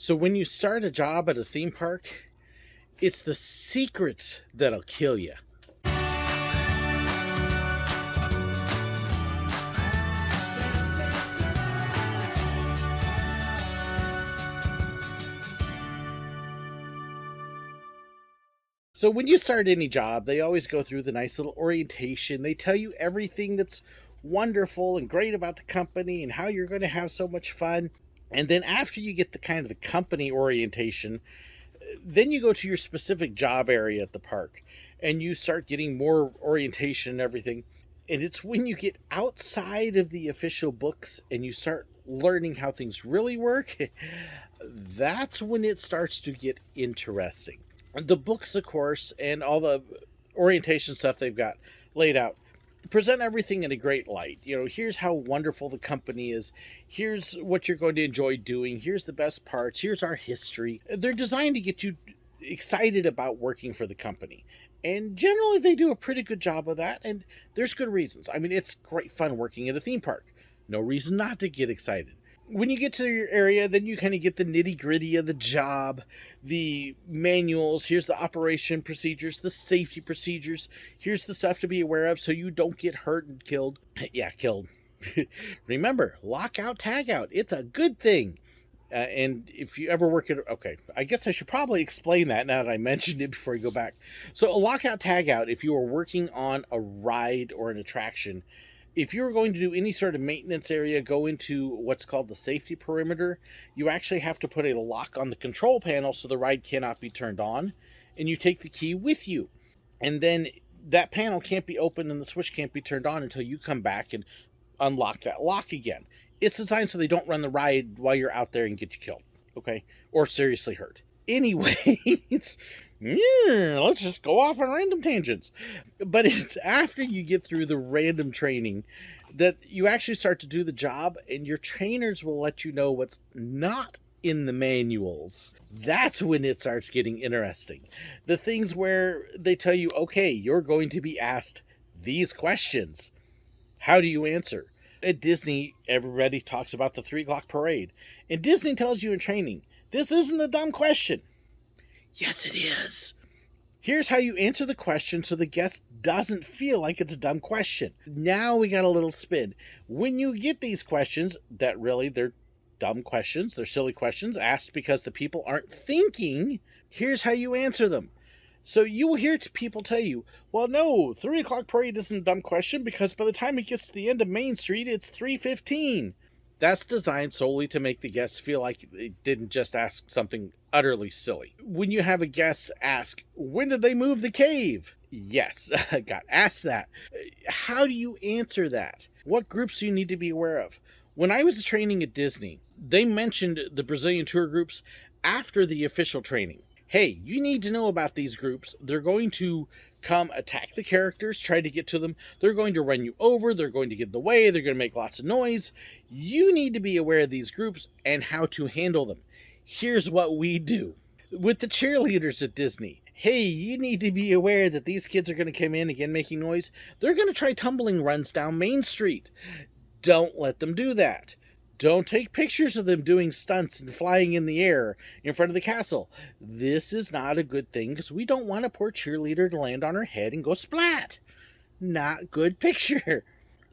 So when you start a job at a theme park, it's the secrets that'll kill you. So when you start any job, they always go through the nice little orientation. They tell you everything that's wonderful and great about the company and how you're going to have so much fun. And then after you get the kind of the company orientation, then you go to your specific job area at the park and you start getting more orientation and everything. And it's when you get outside of the official books and you start learning how things really work, that's when it starts to get interesting. The books, of course, and all the orientation stuff they've got laid out present everything in a great light. Here's how wonderful the company is. Here's what you're going to enjoy doing. Here's the best parts. Here's our history. They're designed to get you excited about working for the company. And generally, they do a pretty good job of that. And there's good reasons. I mean, it's great fun working at a theme park. No reason not to get excited. When you get to your area, then you kind of get the nitty-gritty of the job, the manuals. Here's the operation procedures, the safety procedures. Here's the stuff to be aware of so you don't get hurt and killed. Yeah, killed. Remember, lockout, tagout. It's a good thing. And if you ever work at... Okay, I guess I should probably explain that now that I mentioned it before you go back. So a lockout, tagout, if you are working on a ride or an attraction, if you're going to do any sort of maintenance area, go into what's called the safety perimeter, you actually have to put a lock on the control panel so the ride cannot be turned on, and you take the key with you. And then that panel can't be opened and the switch can't be turned on until you come back and unlock that lock again. It's designed so they don't run the ride while you're out there and get you killed, okay? Or seriously hurt. Anyways, let's just go off on random tangents. But it's after you get through the random training that you actually start to do the job, and your trainers will let you know what's not in the manuals. That's when it starts getting interesting. The things where they tell you, okay, you're going to be asked these questions. How do you answer? At Disney, everybody talks about the 3 o'clock parade. And Disney tells you in training, this isn't a dumb question. Yes, it is. Here's how you answer the question so the guest doesn't feel like it's a dumb question. Now we got a little spin. When you get these questions, that really, they're dumb questions, they're silly questions, asked because the people aren't thinking, here's how you answer them. So you will hear people tell you, well, no, 3 o'clock parade isn't a dumb question because by the time it gets to the end of Main Street, it's 3:15. That's designed solely to make the guests feel like they didn't just ask something utterly silly. When you have a guest ask, when did they move the cave? Yes, I got asked that. How do you answer that? What groups do you need to be aware of? When I was training at Disney, they mentioned the Brazilian tour groups after the official training. Hey, you need to know about these groups. They're going to come attack the characters, try to get to them. They're going to run you over. They're going to get in the way. They're going to make lots of noise. You need to be aware of these groups and how to handle them. Here's what we do. With the cheerleaders at Disney, hey, you need to be aware that these kids are going to come in again making noise. They're going to try tumbling runs down Main Street. Don't let them do that. Don't take pictures of them doing stunts and flying in the air in front of the castle. This is not a good thing because we don't want a poor cheerleader to land on her head and go splat. Not good picture.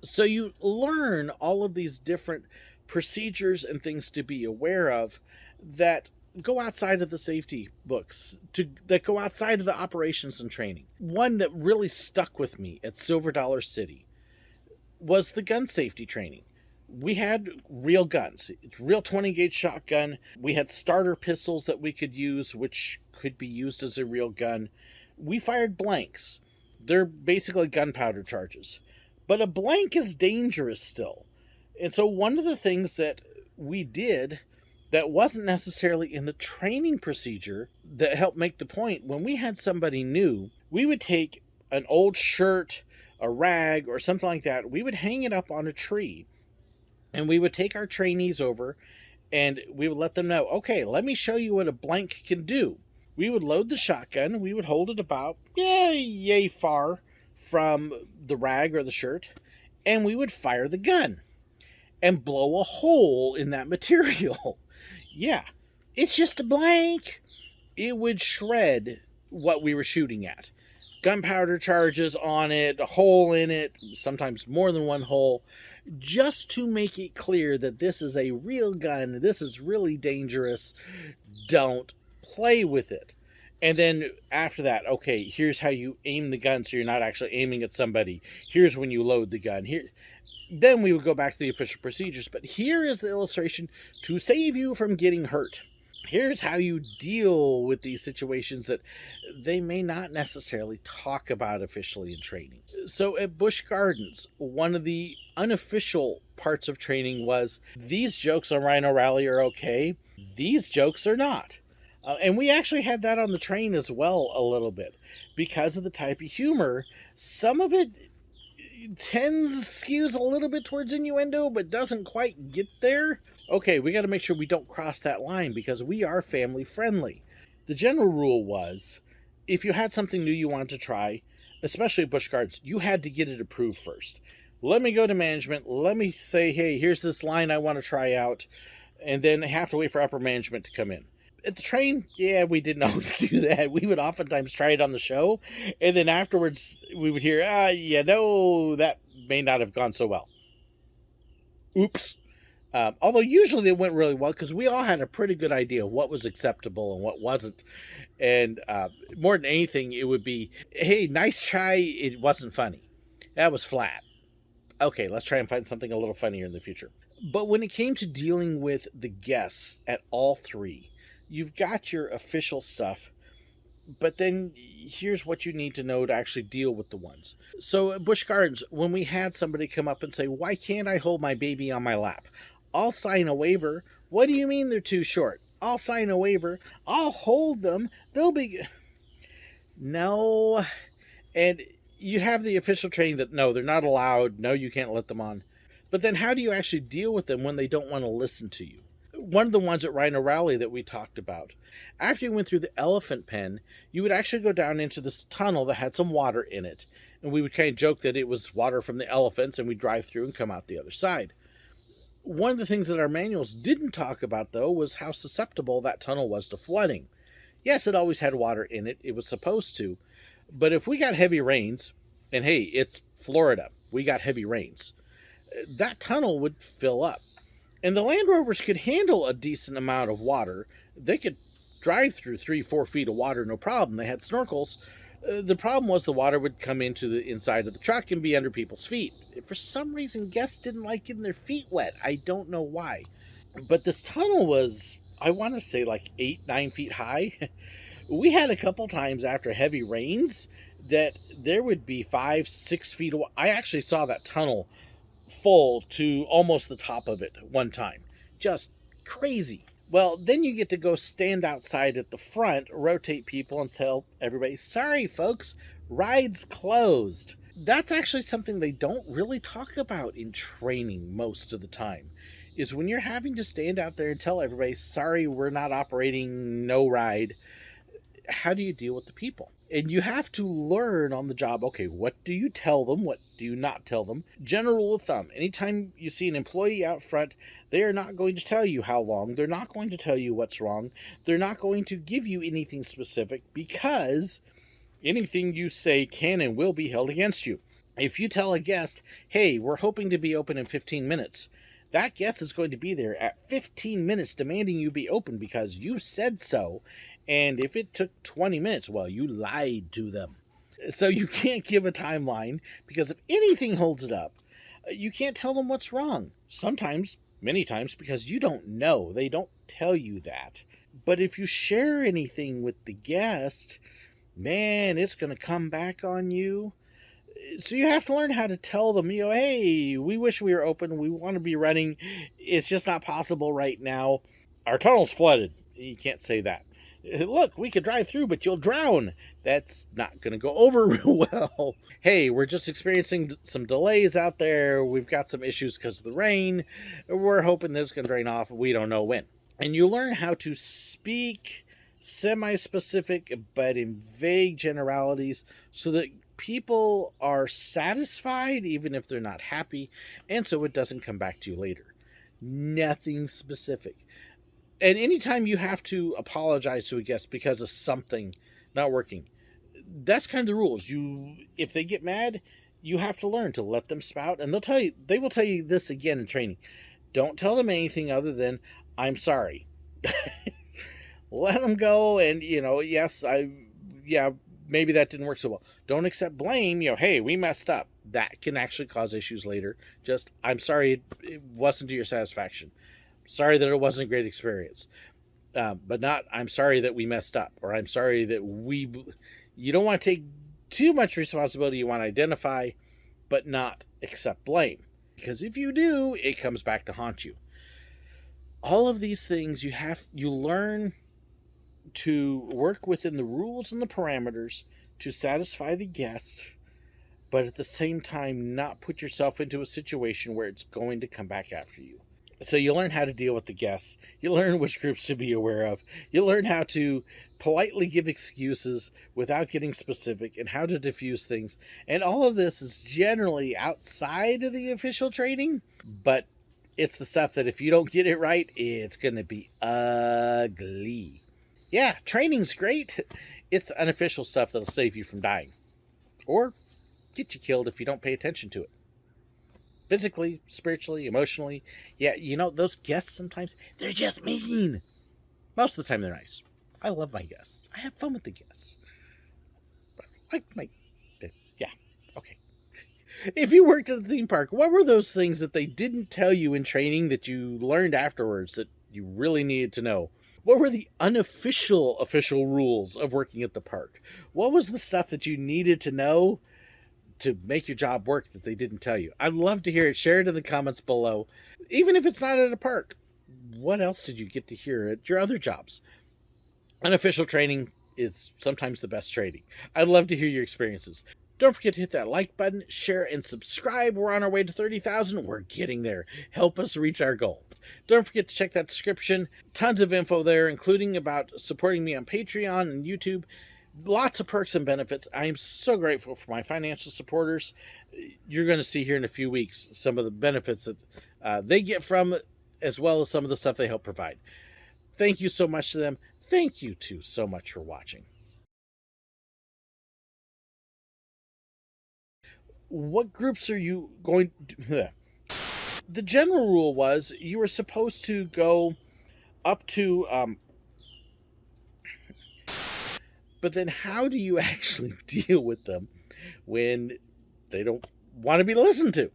So you learn all of these different procedures and things to be aware of that go outside of the safety books, that go outside of the operations and training. One that really stuck with me at Silver Dollar City was the gun safety training. We had real guns. It's real 20-gauge shotgun. We had starter pistols that we could use, which could be used as a real gun. We fired blanks. They're basically gunpowder charges. But a blank is dangerous still. And so one of the things that we did that wasn't necessarily in the training procedure that helped make the point, when we had somebody new, we would take an old shirt, a rag, or something like that. We would hang it up on a tree. And we would take our trainees over and we would let them know, okay, let me show you what a blank can do. We would load the shotgun. We would hold it about yay far from the rag or the shirt. And we would fire the gun and blow a hole in that material. Yeah, It's just a blank. It would shred what we were shooting at. Gunpowder charges on it, a hole in it, sometimes more than one hole, just to make it clear that this is a real gun, this is really dangerous, don't play with it. And then after that, okay, here's how you aim the gun so you're not actually aiming at somebody. Here's when you load the gun. Then we would go back to the official procedures. But here is the illustration to save you from getting hurt. Here's how you deal with these situations that they may not necessarily talk about officially in training. So at Busch Gardens, one of the unofficial parts of training was these jokes on Rhino Rally are okay, these jokes are not. And we actually had that on the train as well a little bit. Because of the type of humor, some of it skews a little bit towards innuendo, but doesn't quite get there. Okay, we got to make sure we don't cross that line because we are family friendly. The general rule was, if you had something new you wanted to try, especially at Busch Gardens, you had to get it approved first. Let me go to management, let me say, hey, here's this line I want to try out, and then have to wait for upper management to come in. At the train, yeah, we didn't always do that. We would oftentimes try it on the show, and then afterwards we would hear, that may not have gone so well. Oops. Although usually it went really well because we all had a pretty good idea of what was acceptable and what wasn't. And more than anything, it would be, hey, nice try, it wasn't funny. That was flat. Okay, let's try and find something a little funnier in the future. But when it came to dealing with the guests at all three, you've got your official stuff, but then here's what you need to know to actually deal with the ones. So at Busch Gardens, when we had somebody come up and say, why can't I hold my baby on my lap? I'll sign a waiver. What do you mean they're too short? I'll sign a waiver. I'll hold them. They'll be... No. And you have the official training that, no, they're not allowed. No, you can't let them on. But then how do you actually deal with them when they don't want to listen to you? One of the ones at Rhino Rally that we talked about, after you went through the elephant pen, you would actually go down into this tunnel that had some water in it. And we would kind of joke that it was water from the elephants, and we'd drive through and come out the other side. One of the things that our manuals didn't talk about, though, was how susceptible that tunnel was to flooding. Yes, it always had water in it. It was supposed to. But if we got heavy rains, and hey, it's Florida, we got heavy rains, that tunnel would fill up. And the Land Rovers could handle a decent amount of water. They could drive through 3-4 feet of water, no problem. They had snorkels. The problem was the water would come into the inside of the truck and be under people's feet. For some reason, guests didn't like getting their feet wet. I don't know why. But this tunnel was, I want to say, like 8-9 feet high. We had a couple times after heavy rains that there would be 5-6 feet of water. I actually saw that tunnel full to almost the top of it one time. Just crazy. Well, then you get to go stand outside at the front, rotate people, and tell everybody, sorry, folks, ride's closed. That's actually something they don't really talk about in training most of the time, is when you're having to stand out there and tell everybody, sorry, we're not operating, no ride. How do you deal with the people? And you have to learn on the job, okay, what do you tell them? What do you not tell them? General rule of thumb, anytime you see an employee out front, they are not going to tell you how long. They're not going to tell you what's wrong. They're not going to give you anything specific because anything you say can and will be held against you. If you tell a guest, hey, we're hoping to be open in 15 minutes, that guest is going to be there at 15 minutes demanding you be open because you said so. And if it took 20 minutes, well, you lied to them. So you can't give a timeline because if anything holds it up, you can't tell them what's wrong. Sometimes, many times, because you don't know. They don't tell you that. But if you share anything with the guest, man, it's going to come back on you. So you have to learn how to tell them, hey, we wish we were open. We want to be running. It's just not possible right now. Our tunnel's flooded. You can't say that. Look, we could drive through, but you'll drown. That's not going to go over real well. Hey, we're just experiencing some delays out there. We've got some issues because of the rain. We're hoping that it's going to drain off. We don't know when. And you learn how to speak semi-specific, but in vague generalities so that people are satisfied even if they're not happy, and so it doesn't come back to you later. Nothing specific. And anytime you have to apologize to a guest because of something not working, that's kind of the rules. If they get mad, you have to learn to let them spout, and they will tell you this again in training. Don't tell them anything other than "I'm sorry." Let them go, and yes, yeah, maybe that didn't work so well. Don't accept blame. Hey, we messed up. That can actually cause issues later. Just, I'm sorry it wasn't to your satisfaction. Sorry that it wasn't a great experience. But not, I'm sorry that we messed up, or I'm sorry that you don't want to take too much responsibility. You want to identify, but not accept blame. Because if you do, it comes back to haunt you. All of these things you learn to work within the rules and the parameters to satisfy the guest, but at the same time not put yourself into a situation where it's going to come back after you. So you learn how to deal with the guests. You learn which groups to be aware of. You learn how to politely give excuses without getting specific, and how to diffuse things. And all of this is generally outside of the official training, but it's the stuff that if you don't get it right, it's going to be ugly. Yeah, training's great. It's the unofficial stuff that'll save you from dying, or get you killed if you don't pay attention to it. Physically, spiritually, emotionally. Yeah, those guests sometimes, they're just mean. Most of the time, they're nice. I love my guests. I have fun with the guests. Yeah, okay. If you worked at a theme park, what were those things that they didn't tell you in training that you learned afterwards that you really needed to know? What were the official rules of working at the park? What was the stuff that you needed to know to make your job work that they didn't tell you? I'd love to hear it. Share it in the comments below. Even if it's not at a park, what else did you get to hear at your other jobs? Unofficial training is sometimes the best training. I'd love to hear your experiences. Don't forget to hit that like button, share, and subscribe. We're on our way to 30,000. We're getting there. Help us reach our goal. Don't forget to check that description. Tons of info there, including about supporting me on Patreon and YouTube. Lots of perks and benefits. I am so grateful for my financial supporters. You're going to see here in a few weeks some of the benefits that they get from it, as well as some of the stuff they help provide. Thank you so much to them. Thank you too so much for watching. What groups are you going to... The general rule was you were supposed to go up to... But then how do you actually deal with them when they don't want to be listened to?